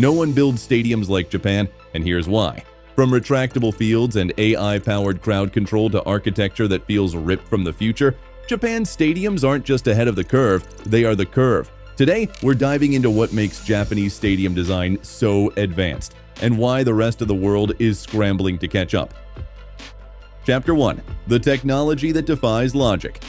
No one builds stadiums like Japan, and here's why. From retractable fields and AI-powered crowd control to architecture that feels ripped from the future, Japan's stadiums aren't just ahead of the curve, they are the curve. Today, we're diving into what makes Japanese stadium design so advanced, and why the rest of the world is scrambling to catch up. Chapter 1. The technology that defies logic.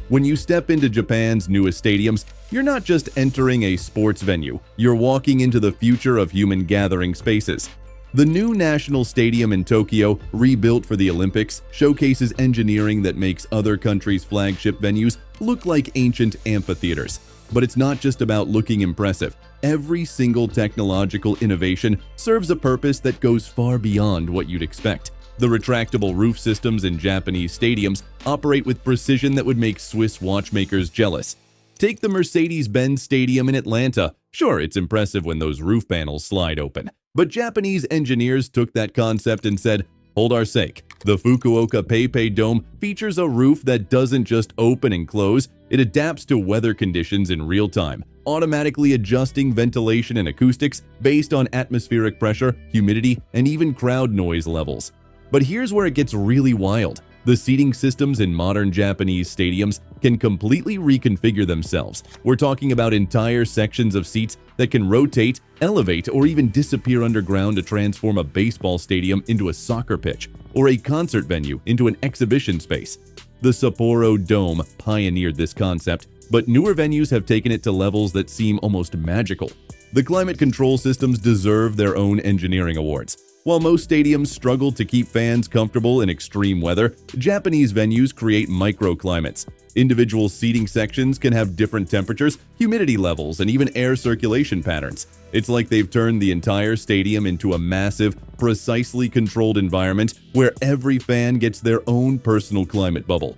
When you step into Japan's newest stadiums, you're not just entering a sports venue, you're walking into the future of human gathering spaces. The new National Stadium in Tokyo, rebuilt for the Olympics, showcases engineering that makes other countries' flagship venues look like ancient amphitheaters. But it's not just about looking impressive. Every single technological innovation serves a purpose that goes far beyond what you'd expect. The retractable roof systems in Japanese stadiums operate with precision that would make Swiss watchmakers jealous. Take the Mercedes-Benz Stadium in Atlanta. Sure, it's impressive when those roof panels slide open. But Japanese engineers took that concept and said, hold our sake. The Fukuoka PayPay Dome features a roof that doesn't just open and close, it adapts to weather conditions in real time, automatically adjusting ventilation and acoustics based on atmospheric pressure, humidity, and even crowd noise levels. But here's where it gets really wild. The seating systems in modern Japanese stadiums can completely reconfigure themselves. We're talking about entire sections of seats that can rotate, elevate, or even disappear underground to transform a baseball stadium into a soccer pitch, or a concert venue into an exhibition space. The Sapporo Dome pioneered this concept, but newer venues have taken it to levels that seem almost magical. The climate control systems deserve their own engineering awards. While most stadiums struggle to keep fans comfortable in extreme weather, Japanese venues create microclimates. Individual seating sections can have different temperatures, humidity levels, and even air circulation patterns. It's like they've turned the entire stadium into a massive, precisely controlled environment where every fan gets their own personal climate bubble.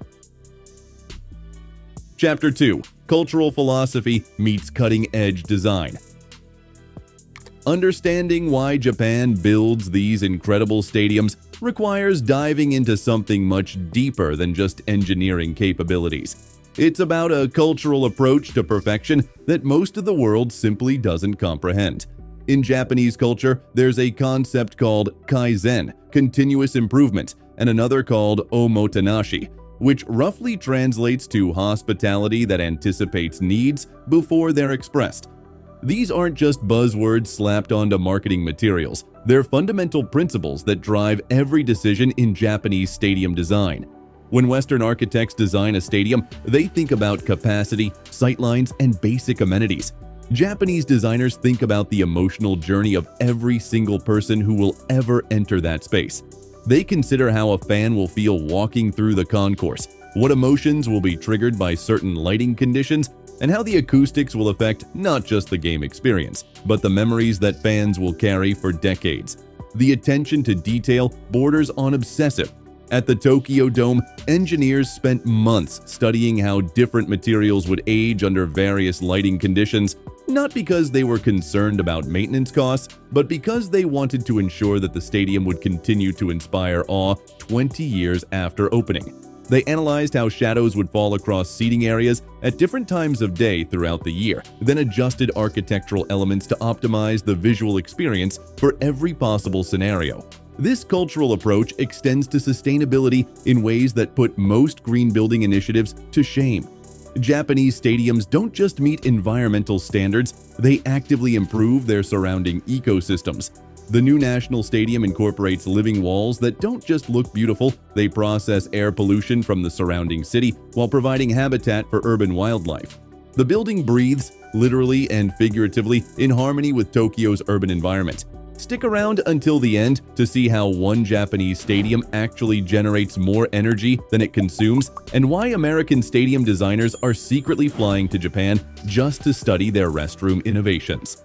Chapter 2. Cultural philosophy meets cutting-edge design. Understanding why Japan builds these incredible stadiums requires diving into something much deeper than just engineering capabilities. It's about a cultural approach to perfection that most of the world simply doesn't comprehend. In Japanese culture, there's a concept called kaizen, continuous improvement, and another called omotenashi, which roughly translates to hospitality that anticipates needs before they're expressed. These aren't just buzzwords slapped onto marketing materials. They're fundamental principles that drive every decision in Japanese stadium design. When Western architects design a stadium, they think about capacity, sightlines, and basic amenities. Japanese designers think about the emotional journey of every single person who will ever enter that space. They consider how a fan will feel walking through the concourse, what emotions will be triggered by certain lighting conditions, and how the acoustics will affect not just the game experience, but the memories that fans will carry for decades. The attention to detail borders on obsessive. At the Tokyo Dome, engineers spent months studying how different materials would age under various lighting conditions, not because they were concerned about maintenance costs, but because they wanted to ensure that the stadium would continue to inspire awe 20 years after opening. They analyzed how shadows would fall across seating areas at different times of day throughout the year, then adjusted architectural elements to optimize the visual experience for every possible scenario. This cultural approach extends to sustainability in ways that put most green building initiatives to shame. Japanese stadiums don't just meet environmental standards, they actively improve their surrounding ecosystems. The new National Stadium incorporates living walls that don't just look beautiful, they process air pollution from the surrounding city while providing habitat for urban wildlife. The building breathes, literally and figuratively, in harmony with Tokyo's urban environment. Stick around until the end to see how one Japanese stadium actually generates more energy than it consumes, and why American stadium designers are secretly flying to Japan just to study their restroom innovations.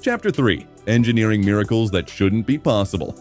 Chapter 3. Engineering miracles that shouldn't be possible.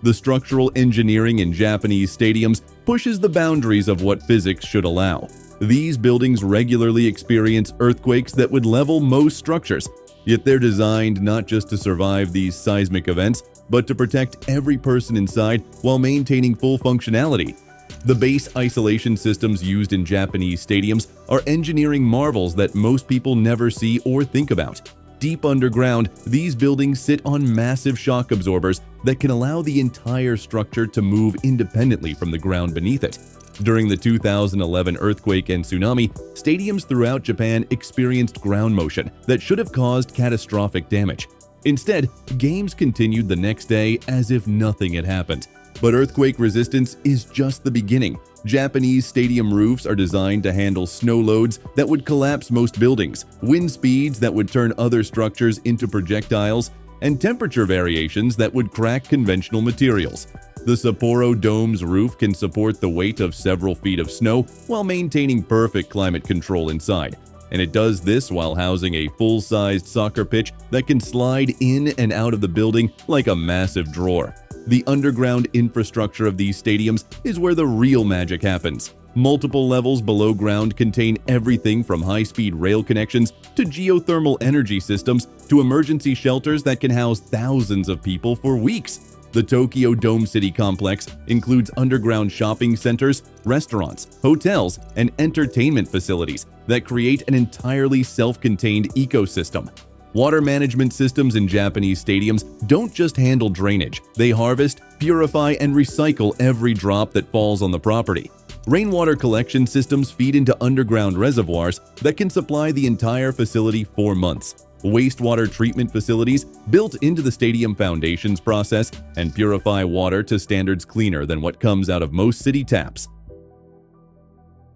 The structural engineering in Japanese stadiums pushes the boundaries of what physics should allow. These buildings regularly experience earthquakes that would level most structures, yet they're designed not just to survive these seismic events, but to protect every person inside while maintaining full functionality. The base isolation systems used in Japanese stadiums are engineering marvels that most people never see or think about. Deep underground, these buildings sit on massive shock absorbers that can allow the entire structure to move independently from the ground beneath it. During the 2011 earthquake and tsunami, stadiums throughout Japan experienced ground motion that should have caused catastrophic damage. Instead, games continued the next day as if nothing had happened. But earthquake resistance is just the beginning. Japanese stadium roofs are designed to handle snow loads that would collapse most buildings, wind speeds that would turn other structures into projectiles, and temperature variations that would crack conventional materials. The Sapporo Dome's roof can support the weight of several feet of snow while maintaining perfect climate control inside. And it does this while housing a full-sized soccer pitch that can slide in and out of the building like a massive drawer. The underground infrastructure of these stadiums is where the real magic happens. Multiple levels below ground contain everything from high-speed rail connections to geothermal energy systems to emergency shelters that can house thousands of people for weeks. The Tokyo Dome City complex includes underground shopping centers, restaurants, hotels, and entertainment facilities that create an entirely self-contained ecosystem. Water management systems in Japanese stadiums don't just handle drainage, they harvest, purify, and recycle every drop that falls on the property. Rainwater collection systems feed into underground reservoirs that can supply the entire facility for months. Wastewater treatment facilities built into the stadium foundations process and purify water to standards cleaner than what comes out of most city taps.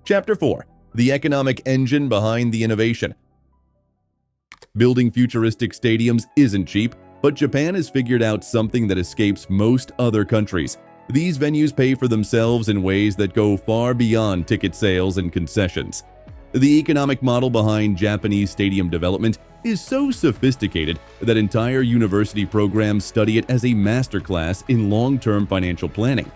Chapter 4. The economic engine behind the innovation. Building futuristic stadiums isn't cheap, but Japan has figured out something that escapes most other countries. These venues pay for themselves in ways that go far beyond ticket sales and concessions. The economic model behind Japanese stadium development is so sophisticated that entire university programs study it as a masterclass in long-term financial planning.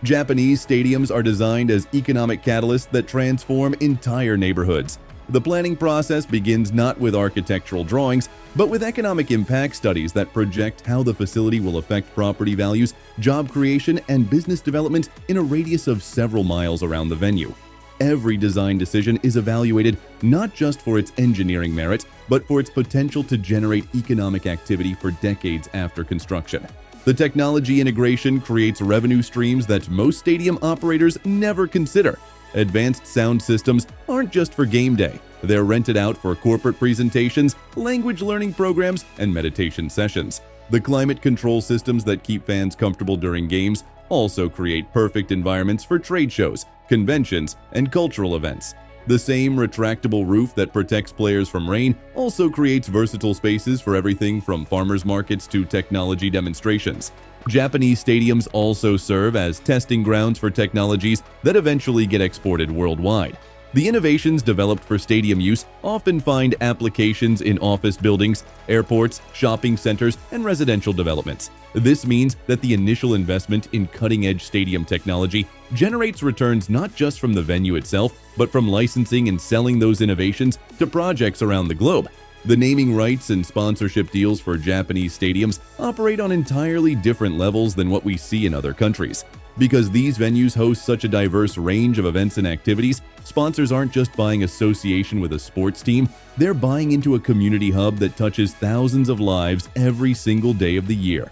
Japanese stadiums are designed as economic catalysts that transform entire neighborhoods. The planning process begins not with architectural drawings, but with economic impact studies that project how the facility will affect property values, job creation, and business development in a radius of several miles around the venue. Every design decision is evaluated not just for its engineering merit, but for its potential to generate economic activity for decades after construction. The technology integration creates revenue streams that most stadium operators never consider. Advanced sound systems aren't just for game day. They're rented out for corporate presentations, language learning programs, and meditation sessions. The climate control systems that keep fans comfortable during games also create perfect environments for trade shows, conventions, and cultural events. The same retractable roof that protects players from rain also creates versatile spaces for everything from farmers markets to technology demonstrations. Japanese stadiums also serve as testing grounds for technologies that eventually get exported worldwide. The innovations developed for stadium use often find applications in office buildings, airports, shopping centers, and residential developments. This means that the initial investment in cutting-edge stadium technology generates returns not just from the venue itself, but from licensing and selling those innovations to projects around the globe. The naming rights and sponsorship deals for Japanese stadiums operate on entirely different levels than what we see in other countries. Because these venues host such a diverse range of events and activities, sponsors aren't just buying association with a sports team, they're buying into a community hub that touches thousands of lives every single day of the year.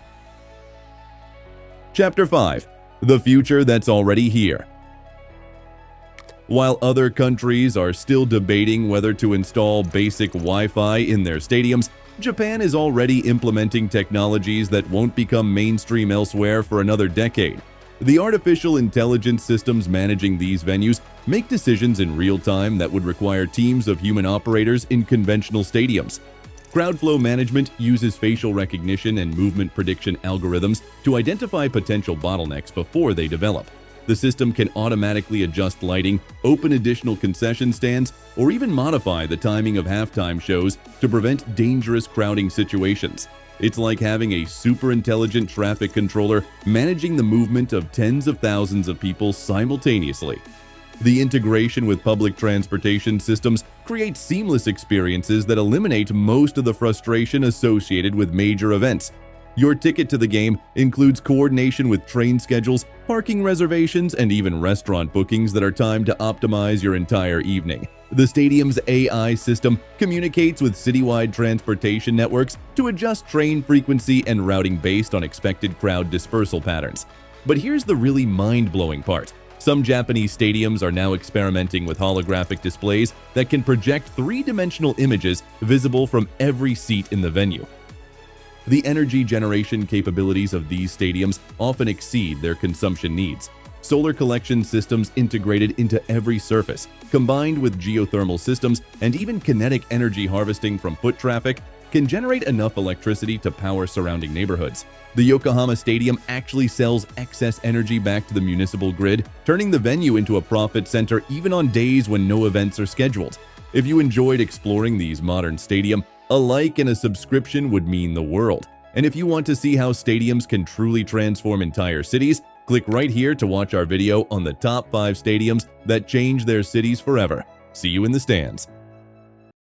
Chapter 5. The future that's already here. While other countries are still debating whether to install basic Wi-Fi in their stadiums, Japan is already implementing technologies that won't become mainstream elsewhere for another decade. The artificial intelligence systems managing these venues make decisions in real time that would require teams of human operators in conventional stadiums. Crowdflow management uses facial recognition and movement prediction algorithms to identify potential bottlenecks before they develop. The system can automatically adjust lighting, open additional concession stands, or even modify the timing of halftime shows to prevent dangerous crowding situations. It's like having a super intelligent traffic controller managing the movement of tens of thousands of people simultaneously. The integration with public transportation systems creates seamless experiences that eliminate most of the frustration associated with major events. Your ticket to the game includes coordination with train schedules, parking reservations, and even restaurant bookings that are timed to optimize your entire evening. The stadium's AI system communicates with citywide transportation networks to adjust train frequency and routing based on expected crowd dispersal patterns. But here's the really mind-blowing part. Some Japanese stadiums are now experimenting with holographic displays that can project three-dimensional images visible from every seat in the venue. The energy generation capabilities of these stadiums often exceed their consumption needs. Solar collection systems integrated into every surface, combined with geothermal systems and even kinetic energy harvesting from foot traffic, can generate enough electricity to power surrounding neighborhoods. The Yokohama Stadium actually sells excess energy back to the municipal grid, turning the venue into a profit center even on days when no events are scheduled. If you enjoyed exploring these modern stadiums, a like and a subscription would mean the world. And if you want to see how stadiums can truly transform entire cities, click right here to watch our video on the top 5 stadiums that change their cities forever. See you in the stands.